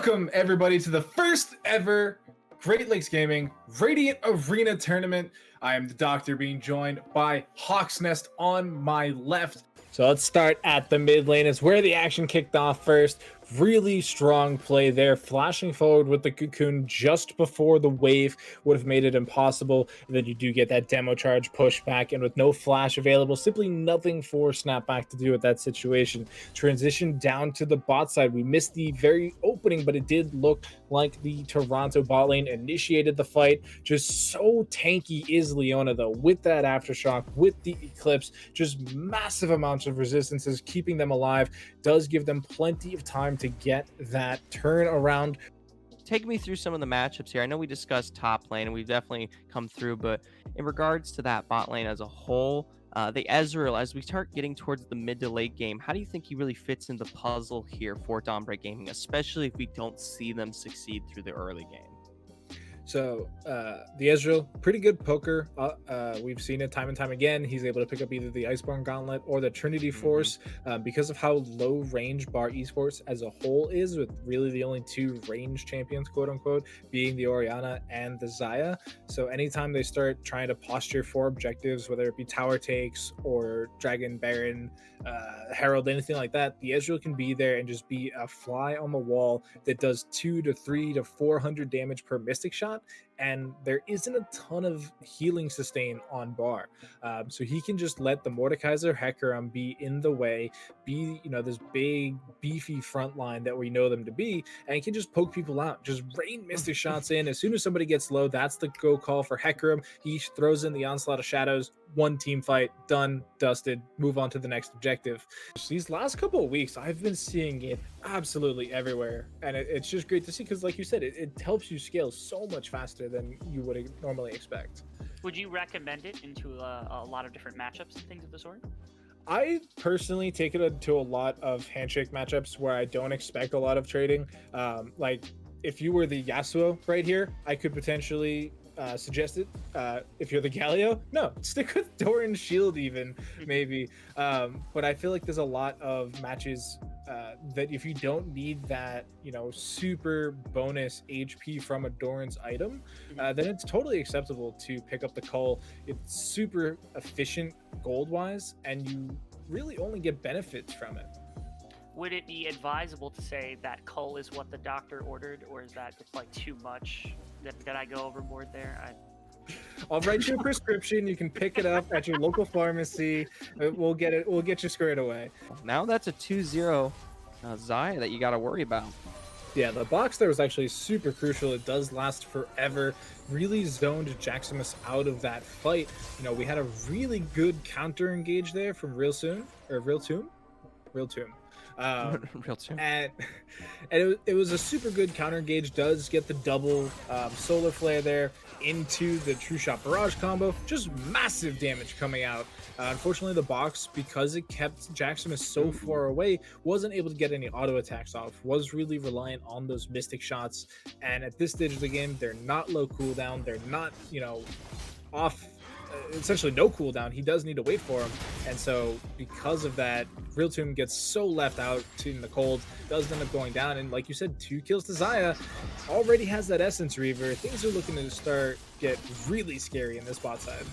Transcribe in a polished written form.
Welcome, everybody, to the first ever Great Lakes Gaming Radiant Arena Tournament. I am the Doctor, being joined by Hawk's Nest on my left. So let's start at the mid lane. It's where the action kicked off first. Really strong play there, flashing forward with the cocoon just before the wave would have made it impossible. And then you do get that demo charge pushback, and with no flash available, simply nothing for Snapback to do with that situation. Transition down to the bot side. We missed the very opening, but it did look like the Toronto bot lane initiated the fight. Just so tanky is Leona, though, with that Aftershock, with the Eclipse, just massive amounts of resistances, keeping them alive, does give them plenty of time to get that turn around. Take me through some of the matchups here. I know we discussed top lane and we've definitely come through, but in regards to that bot lane as a whole, the Ezreal, as we start getting towards the mid to late game, how do you think he really fits in the puzzle here for Dawnbreak Gaming, especially if we don't see them succeed through the early game? So the Ezreal, pretty good poker. We've seen it time and time again. He's able to pick up either the Iceborne Gauntlet or the Trinity Force because of how low range Bar Esports as a whole is, with really the only two range champions, quote unquote, being the Orianna and the Xayah. So anytime they start trying to posture for objectives, whether it be tower takes or Dragon Baron, Herald, anything like that, the Ezreal can be there and just be a fly on the wall that does 200 to 300 to 400 damage per Mystic shot. And there isn't a ton of healing sustain on Bar, so he can just let the Mordekaiser Hecarim be in the way, be this big beefy front line that we know them to be, and he can just poke people out, just rain Mystic shots in. As soon as somebody gets low, that's the go call for Hecarim. He throws in the Onslaught of Shadows, one team fight, done, dusted, move on to the next objective. These last couple of weeks, I've been seeing it absolutely everywhere, and it's just great to see, because like you said, it helps you scale so much faster than you would normally expect. Would you recommend it into a lot of different matchups and things of the sort? I personally take it to a lot of handshake matchups where I don't expect a lot of trading. Like if you were the Yasuo right here, I could potentially suggest it. If you're the Galio, no, stick with Doran's Shield even, maybe. But I feel like there's a lot of matches that if you don't need that, super bonus HP from a Doran's item, then it's totally acceptable to pick up the Cull. It's super efficient gold-wise, and you really only get benefits from it. Would it be advisable to say that Cull is what the doctor ordered, or is that just like too much? Did I go overboard there? I'll write you a prescription. You can pick it up at your local pharmacy. We'll get you squared away. Now that's a 2-0 Xayah that you got to worry about. Yeah, the box there was actually super crucial. It does last forever. Really zoned Jaximus out of that fight. We had a really good counter engage there from Real Tomb. Real Tomb. Real Tomb. And it was a super good counter engage. Does get the double solar flare there into the True Shot Barrage combo. Just massive damage coming out. Unfortunately, the box, because it kept Jaximus so far away, wasn't able to get any auto attacks off. Was really reliant on those Mystic shots. And at this stage of the game, they're not low cooldown. They're not, off. Essentially no cooldown. He does need to wait for him, and so because of that, Real Tomb gets so left out in the cold, does end up going down, and like you said, 2 kills to Xayah. Already has that Essence Reaver. Things are looking to get really scary in this bot side.